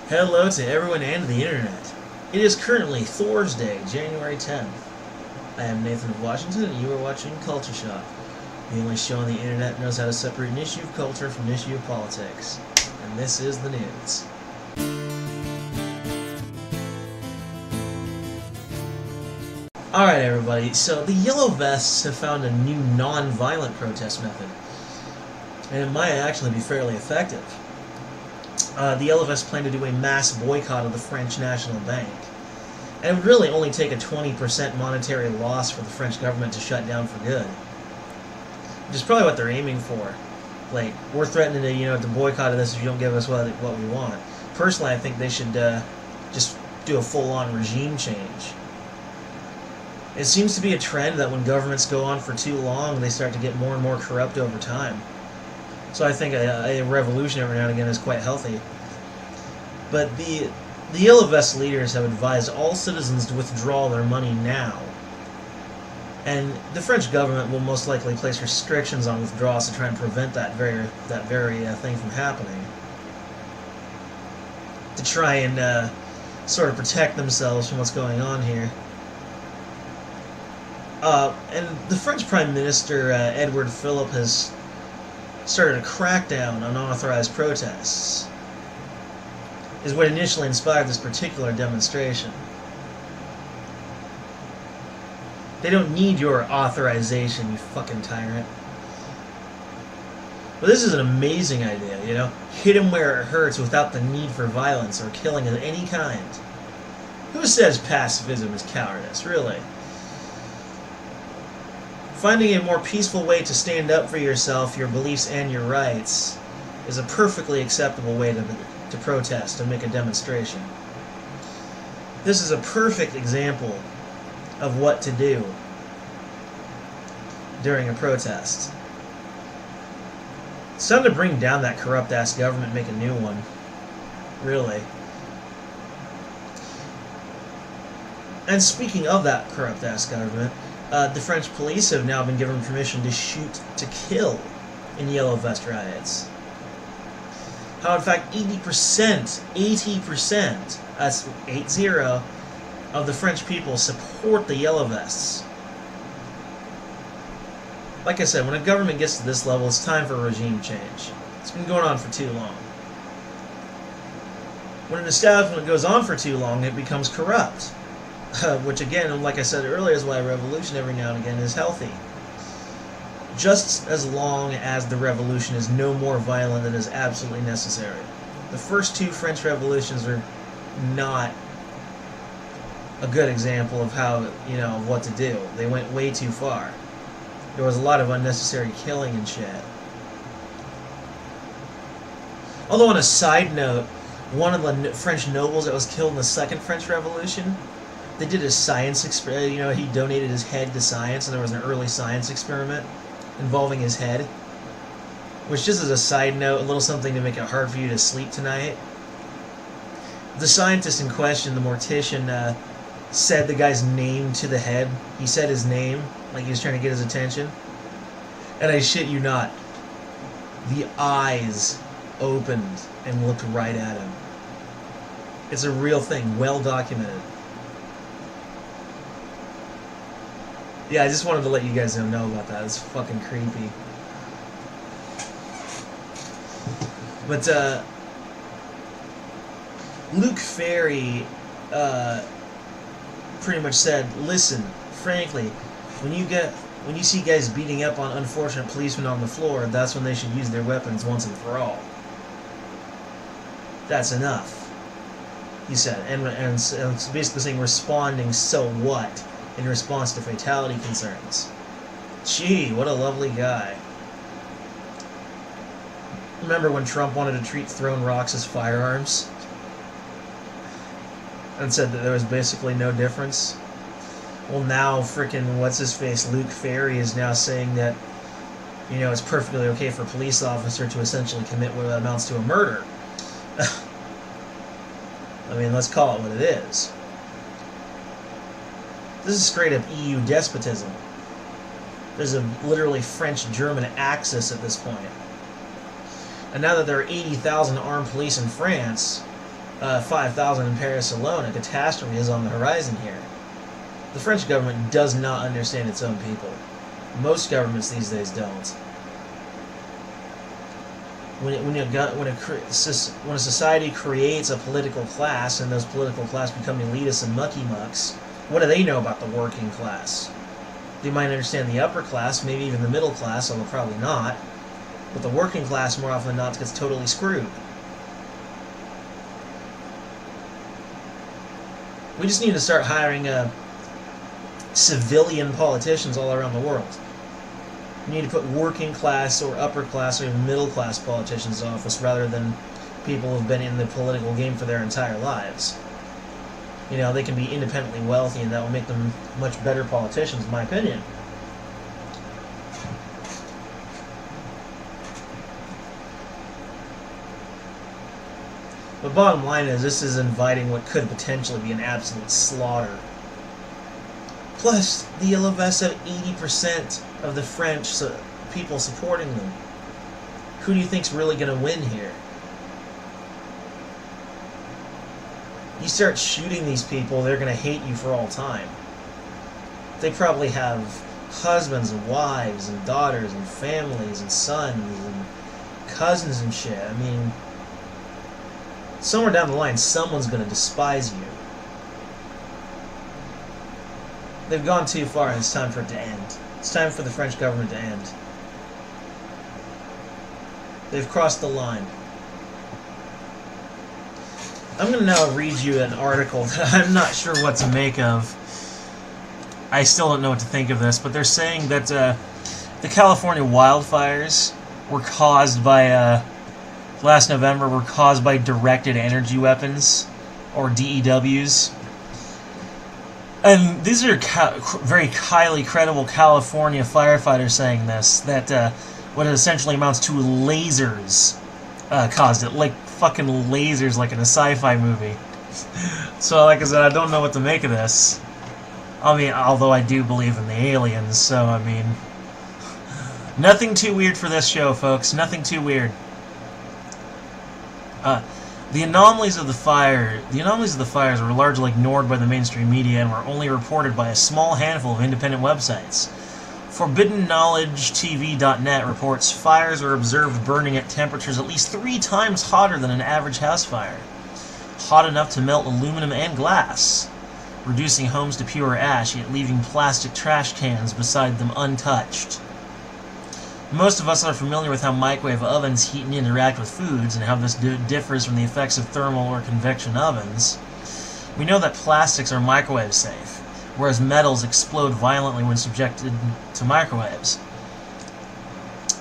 Hello to everyone and the internet. It is currently Thursday, January 10th. I am Nathan of Washington, and you are watching Culture Shock, the only show on the internet that knows how to separate an issue of culture from an issue of politics. And this is the news. Alright everybody, so the Yellow Vests have found a new non-violent protest method, and it might actually be fairly effective. The Yellow Vests plan to do a mass boycott of the French National Bank. And it would really only take a 20% monetary loss for the French government to shut down for good. Which is probably what they're aiming for. Like, we're threatening to boycott this if you don't give us what we want. Personally, I think they should just do a full-on regime change. It seems to be a trend that when governments go on for too long, they start to get more and more corrupt over time. So I think a revolution every now and again is quite healthy. But the Yellow Vest leaders have advised all citizens to withdraw their money now. And the French government will most likely place restrictions on withdrawals to try and prevent that very thing from happening. To try and sort of protect themselves from what's going on here. And the French Prime Minister, Edward Philippe, has started a crackdown on unauthorized protests, is what initially inspired this particular demonstration. They don't need your authorization, you fucking tyrant. But this is an amazing idea, Hit him where it hurts without the need for violence or killing of any kind. Who says pacifism is cowardice, really? Finding a more peaceful way to stand up for yourself, your beliefs, and your rights is a perfectly acceptable way to protest, to make a demonstration. This is a perfect example of what to do during a protest. It's time to bring down that corrupt-ass government and make a new one. Really. And speaking of that corrupt-ass government, the French police have now been given permission to shoot to kill in Yellow Vest riots. How in fact 80%, that's 80, of the French people support the Yellow Vests. Like I said, when a government gets to this level, it's time for a regime change. It's been going on for too long. When an establishment goes on for too long, it becomes corrupt. Which again, like I said earlier, is why a revolution every now and again is healthy. Just as long as the revolution is no more violent than is absolutely necessary. The first two French revolutions were not a good example of how, of what to do. They went way too far. There was a lot of unnecessary killing and shit. Although on a side note, one of the French nobles that was killed in the Second French Revolution, they did a science experiment. He donated his head to science, and there was an early science experiment involving his head. Which, just as a side note, a little something to make it hard for you to sleep tonight. The scientist in question, the mortician, said the guy's name to the head. He said his name, like he was trying to get his attention. And I shit you not, the eyes opened and looked right at him. It's a real thing, well documented. Yeah, I just wanted to let you guys know about that. It's fucking creepy. But, Luke Ferry, pretty much said, listen, frankly, when you see guys beating up on unfortunate policemen on the floor, that's when they should use their weapons once and for all. That's enough, he said. And basically saying, responding, so what? In response to fatality concerns. Gee, what a lovely guy. Remember when Trump wanted to treat thrown rocks as firearms? And said that there was basically no difference? Well, now frickin' what's-his-face, Luke Ferry, is now saying that, it's perfectly okay for a police officer to essentially commit what amounts to a murder. I mean, let's call it what it is. This is straight-up EU despotism. There's a literally French-German axis at this point. And now that there are 80,000 armed police in France, 5,000 in Paris alone. A catastrophe is on the horizon here. The French government does not understand its own people. Most governments these days don't. When a society creates a political class and those political class become elitists and mucky mucks, what do they know about the working class? They might understand the upper class, maybe even the middle class, although probably not. But the working class, more often than not, gets totally screwed. We just need to start hiring civilian politicians all around the world. We need to put working class or upper class or even middle class politicians in office rather than people who've been in the political game for their entire lives. You know, they can be independently wealthy, and that will make them much better politicians, in my opinion. But bottom line is, this is inviting what could potentially be an absolute slaughter. Plus, the Yellow Vests have 80% of the French people supporting them. Who do you think's really going to win here? You start shooting these people, they're going to hate you for all time. They probably have husbands and wives and daughters and families and sons and cousins and shit. I mean, somewhere down the line, someone's going to despise you. They've gone too far, and it's time for it to end. It's time for the French government to end. They've crossed the line. I'm going to now read you an article that I'm not sure what to make of. I still don't know what to think of this, but they're saying that the California wildfires were caused by, last November, were caused by directed energy weapons, or DEWs. And these are very highly credible California firefighters saying this, that what it essentially amounts to lasers caused it, like fucking lasers, like in a sci-fi movie. So, like I said, I don't know what to make of this. I mean, although I do believe in the aliens, so, I mean, nothing too weird for this show, folks. Nothing too weird. The anomalies of the fires were largely ignored by the mainstream media and were only reported by a small handful of independent websites. ForbiddenKnowledgeTV.net reports fires are observed burning at temperatures at least 3 times hotter than an average house fire, hot enough to melt aluminum and glass, reducing homes to pure ash, yet leaving plastic trash cans beside them untouched. Most of us are familiar with how microwave ovens heat and interact with foods, and how this differs from the effects of thermal or convection ovens. We know that plastics are microwave safe, whereas metals explode violently when subjected to microwaves.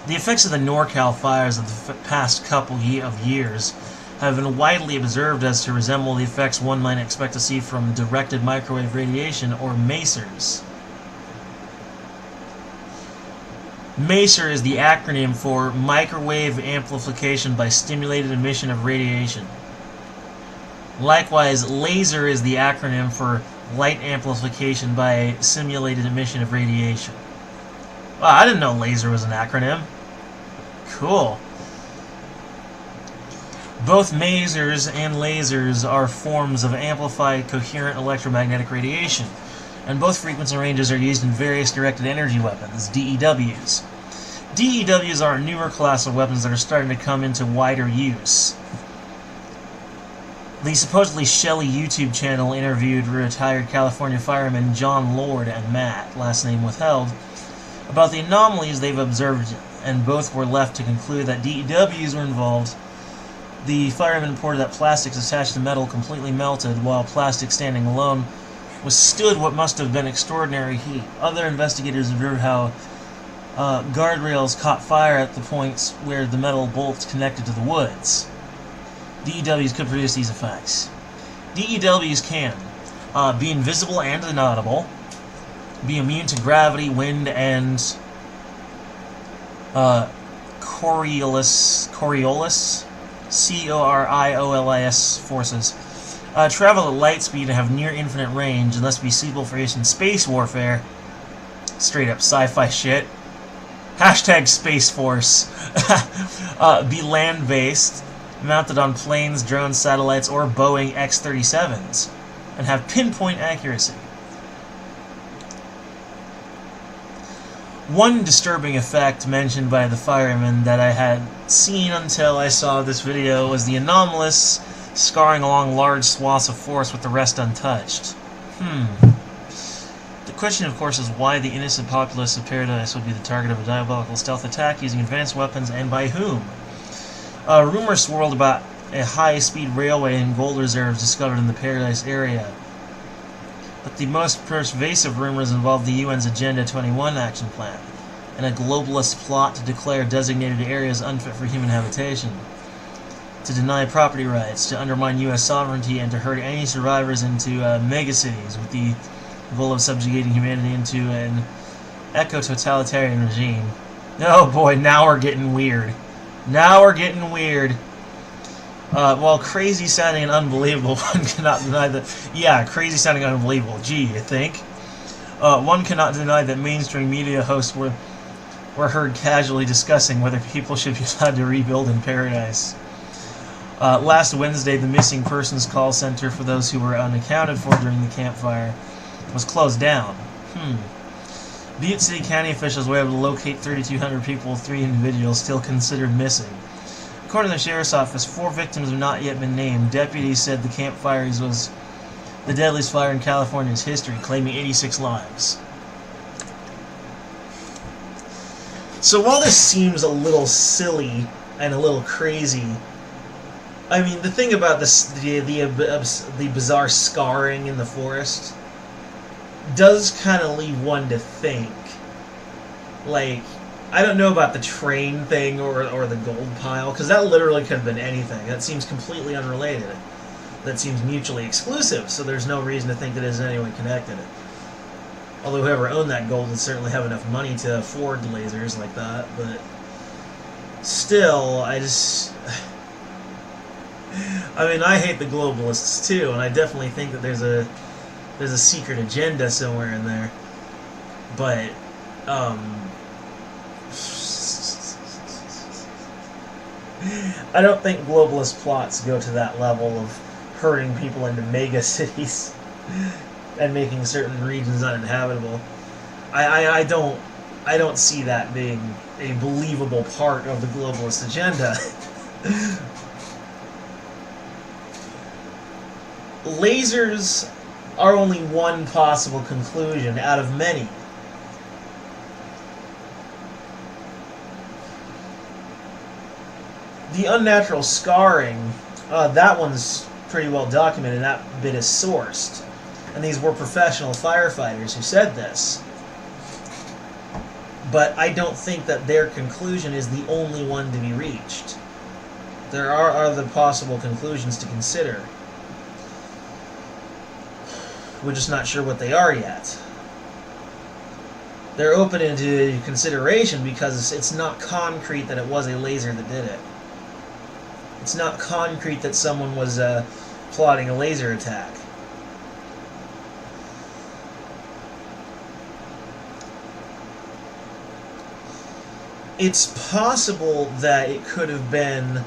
The effects of the NorCal fires of the past couple of years have been widely observed as to resemble the effects one might expect to see from directed microwave radiation, or MACERS. MACER is the acronym for Microwave Amplification by Stimulated Emission of Radiation. Likewise, LASER is the acronym for Light Amplification by Simulated Emission of Radiation. Wow, I didn't know LASER was an acronym. Cool. Both MACERs and lasers are forms of amplified coherent electromagnetic radiation, and both frequency ranges are used in various directed energy weapons, DEWs. DEWs are a newer class of weapons that are starting to come into wider use. The supposedly Shelley YouTube channel interviewed retired California firemen John Lord and Matt, last name withheld, about the anomalies they've observed, and both were left to conclude that DEWs were involved. The firemen reported that plastics attached to metal completely melted, while plastic standing alone withstood what must have been extraordinary heat. Other investigators observed how guardrails caught fire at the points where the metal bolts connected to the woods. DEWs could produce these effects. DEWs can be invisible and inaudible, be immune to gravity, wind, and Coriolis, C-O-R-I-O-L-I-S forces. Travel at light speed and have near infinite range, and thus be suitable for use in space warfare. Straight up sci-fi shit. Hashtag Space Force. Be land-based. mounted on planes, drones, satellites, or Boeing X-37s, and have pinpoint accuracy. One disturbing effect mentioned by the firemen that I had seen until I saw this video was the anomalous scarring along large swaths of forest with the rest untouched. The question, of course, is why the innocent populace of Paradise would be the target of a diabolical stealth attack using advanced weapons, and by whom. Rumors swirled about a high-speed railway and gold reserves discovered in the Paradise area. But the most pervasive rumors involve the UN's Agenda 21 action plan, and a globalist plot to declare designated areas unfit for human habitation, to deny property rights, to undermine U.S. sovereignty, and to herd any survivors into megacities with the goal of subjugating humanity into an eco-totalitarian regime. Oh boy, now we're getting weird. Now we're getting weird. While crazy sounding and unbelievable, one cannot deny that... Yeah, crazy sounding and unbelievable. Gee, you think? One cannot deny that mainstream media hosts were heard casually discussing whether people should be allowed to rebuild in Paradise. Last Wednesday, the missing persons call center for those who were unaccounted for during the campfire was closed down. Butte City County officials were able to locate 3,200 people, 3 individuals still considered missing. According to the sheriff's office, 4 victims have not yet been named. Deputies said the campfire was the deadliest fire in California's history, claiming 86 lives. So while this seems a little silly and a little crazy, I mean, the thing about this, the bizarre scarring in the forest does kind of leave one to think. Like, I don't know about the train thing or the gold pile, because that literally could have been anything. That seems completely unrelated. That seems mutually exclusive, so there's no reason to think that it is in any way connected. Although whoever owned that gold would certainly have enough money to afford lasers like that, but still, I mean, I hate the globalists too, and I definitely think that there's a secret agenda somewhere in there. But, I don't think globalist plots go to that level of herding people into mega cities and making certain regions uninhabitable. I don't see that being a believable part of the globalist agenda. Lasers are only one possible conclusion out of many. The unnatural scarring, that one's pretty well documented, that bit is sourced. And these were professional firefighters who said this. But I don't think that their conclusion is the only one to be reached. There are other possible conclusions to consider. We're just not sure what they are yet. They're open into consideration because it's not concrete that it was a laser that did it. It's not concrete that someone was plotting a laser attack. It's possible that it could have been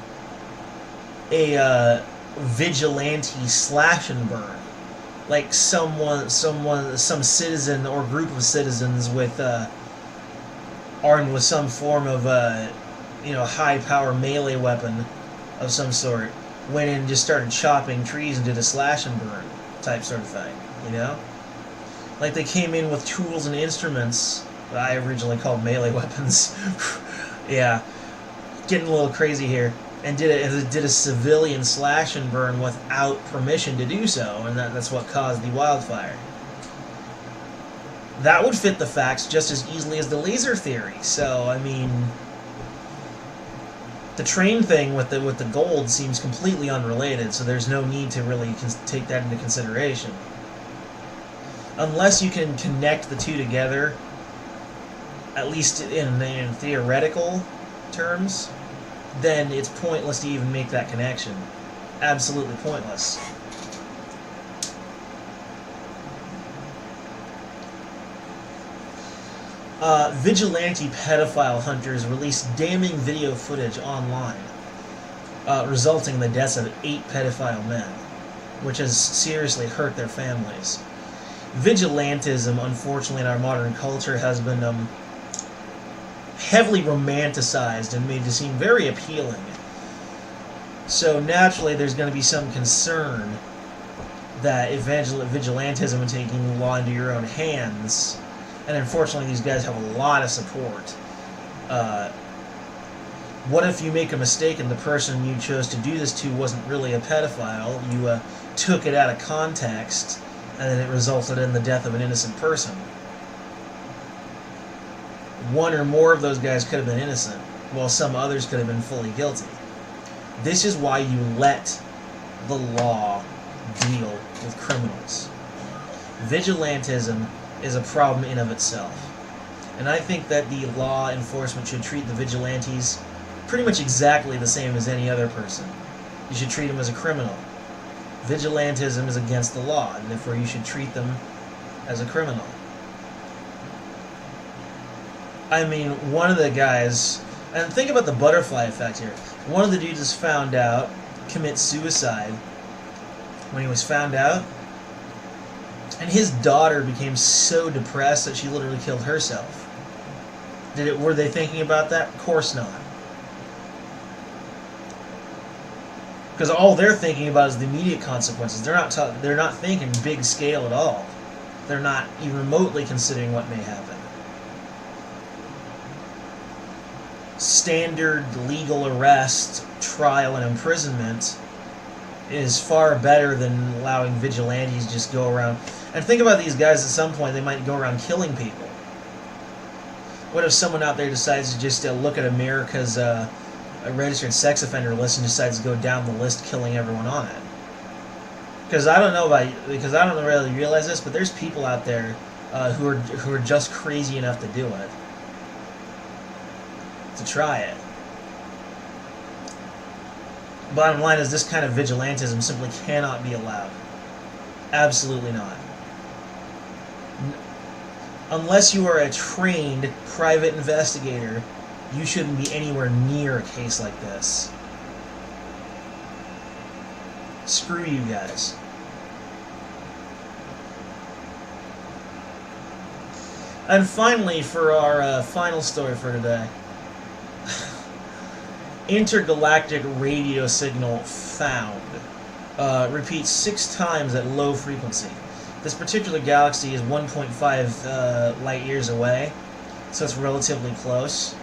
a vigilante slash and burn. Like some citizen or group of citizens with armed with some form of high power melee weapon of some sort went in and just started chopping trees and did a slash and burn type sort of thing, you know? Like they came in with tools and instruments that I originally called melee weapons. Yeah, getting a little crazy here. And did a civilian slash and burn without permission to do so, and that's what caused the wildfire. That would fit the facts just as easily as the laser theory. So, I mean, the train thing with the gold seems completely unrelated, so there's no need to really take that into consideration. Unless you can connect the two together, at least in theoretical terms, then it's pointless to even make that connection. Absolutely pointless. Vigilante pedophile hunters released damning video footage online. resulting in the deaths of 8 pedophile men, which has seriously hurt their families. Vigilantism, unfortunately, in our modern culture has been heavily romanticized and made to seem very appealing. So naturally, there's going to be some concern that vigilantism and taking the law into your own hands, and unfortunately these guys have a lot of support. What if you make a mistake and the person you chose to do this to wasn't really a pedophile? You took it out of context, and then it resulted in the death of an innocent person. One or more of those guys could have been innocent, while some others could have been fully guilty. This is why you let the law deal with criminals. Vigilantism is a problem in of itself. And I think that the law enforcement should treat the vigilantes pretty much exactly the same as any other person. You should treat them as a criminal. Vigilantism is against the law, and therefore you should treat them as a criminal. I mean, one of the guys, and think about the butterfly effect here. One of the dudes is found out, commits suicide when he was found out, and his daughter became so depressed that she literally killed herself. Were they thinking about that? Of course not. Because all they're thinking about is the immediate consequences. They're not thinking big scale at all. They're not even remotely considering what may happen. Standard legal arrest, trial, and imprisonment is far better than allowing vigilantes to just go around. And think about these guys, at some point they might go around killing people. What if someone out there decides to just look at America's a registered sex offender list and decides to go down the list killing everyone on it? Because I don't really realize this, but there's people out there who are just crazy enough to do it, to try it. Bottom line is, this kind of vigilantism simply cannot be allowed. Absolutely not. Unless you are a trained private investigator, you shouldn't be anywhere near a case like this. Screw you guys. And finally, for our final story for today. Intergalactic radio signal found. Repeats 6 times at low frequency. This particular galaxy is 1.5 light years away, so it's relatively close.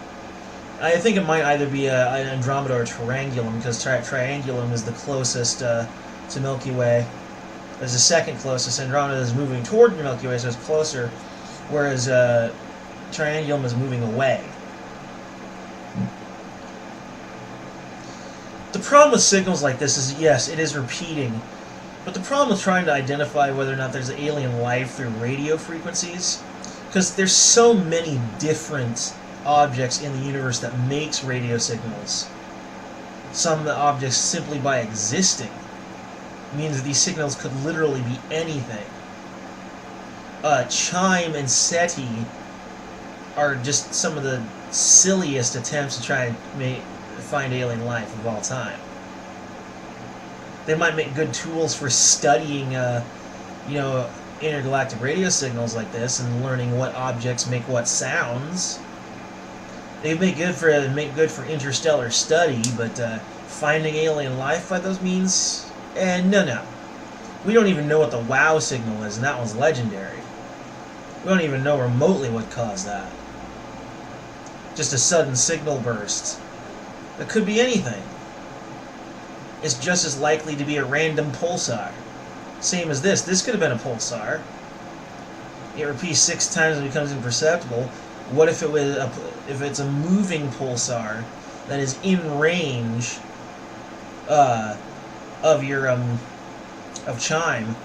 I think it might either be an Andromeda or a Triangulum, because Triangulum is the closest to Milky Way. There's the second closest. Andromeda is moving toward the Milky Way, so it's closer, whereas Triangulum is moving away. The problem with signals like this is, yes, it is repeating, but the problem with trying to identify whether or not there's alien life through radio frequencies, because there's so many different objects in the universe that makes radio signals. Some objects, simply by existing, means that these signals could literally be anything. Chime and SETI are just some of the silliest attempts to try and find alien life of all time. They might make good tools for studying, intergalactic radio signals like this and learning what objects make what sounds. They make good for interstellar study, but finding alien life by those means, no. We don't even know what the WOW signal is, and that one's legendary. We don't even know remotely what caused that. Just a sudden signal burst. It could be anything. It's just as likely to be a random pulsar. Same as this. This could have been a pulsar. It repeats 6 times and becomes imperceptible. What if it's a moving pulsar that is in range of your of chime,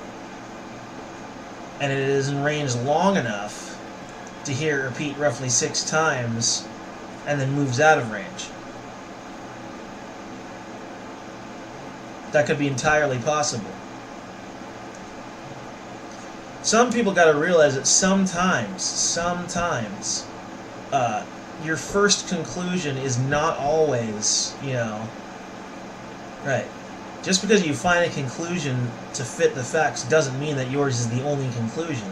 and it is in range long enough to hear it repeat roughly 6 times, and then moves out of range? That could be entirely possible. Some people got to realize that sometimes, your first conclusion is not always, Right. Just because you find a conclusion to fit the facts doesn't mean that yours is the only conclusion.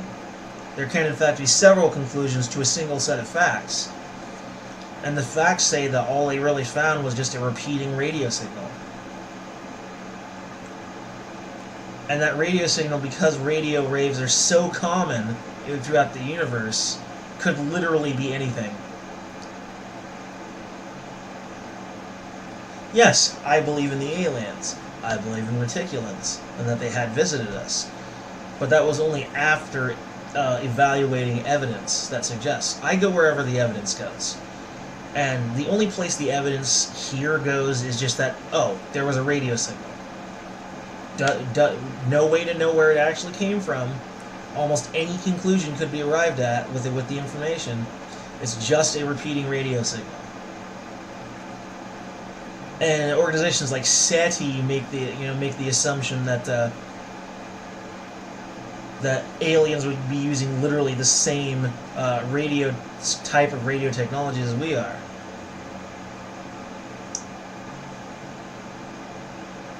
There can in fact be several conclusions to a single set of facts. And the facts say that all they really found was just a repeating radio signal. And that radio signal, because radio waves are so common throughout the universe, could literally be anything. Yes, I believe in the aliens. I believe in reticulans, and that they had visited us. But that was only after evaluating evidence that suggests. I go wherever the evidence goes. And the only place the evidence here goes is just that, oh, there was a radio signal. No way to know where it actually came from. Almost any conclusion could be arrived at with the information. It's just a repeating radio signal. And organizations like SETI make the assumption that that aliens would be using literally the same type of radio technology as we are,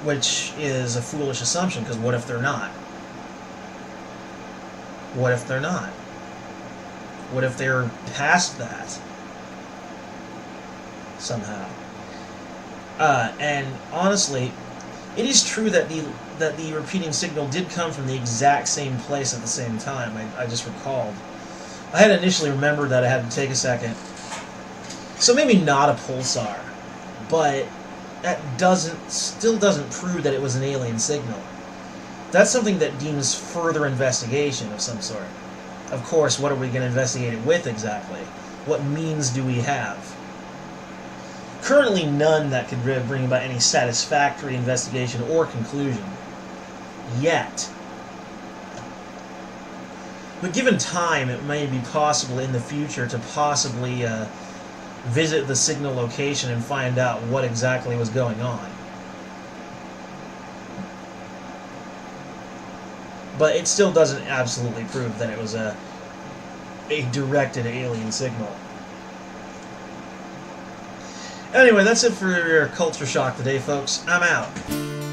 which is a foolish assumption, because what if they're not? What if they're not? What if they're past that somehow? And honestly, it is true that the repeating signal did come from the exact same place at the same time. I just recalled. I had initially remembered that I had to take a second. So maybe not a pulsar, but that still doesn't prove that it was an alien signal. That's something that deems further investigation of some sort. Of course, what are we going to investigate it with exactly? What means do we have? Currently none that could bring about any satisfactory investigation or conclusion. Yet. But given time, it may be possible in the future to possibly visit the signal location and find out what exactly was going on. But it still doesn't absolutely prove that it was a directed alien signal. Anyway, that's it for your Culture Shock today, folks. I'm out.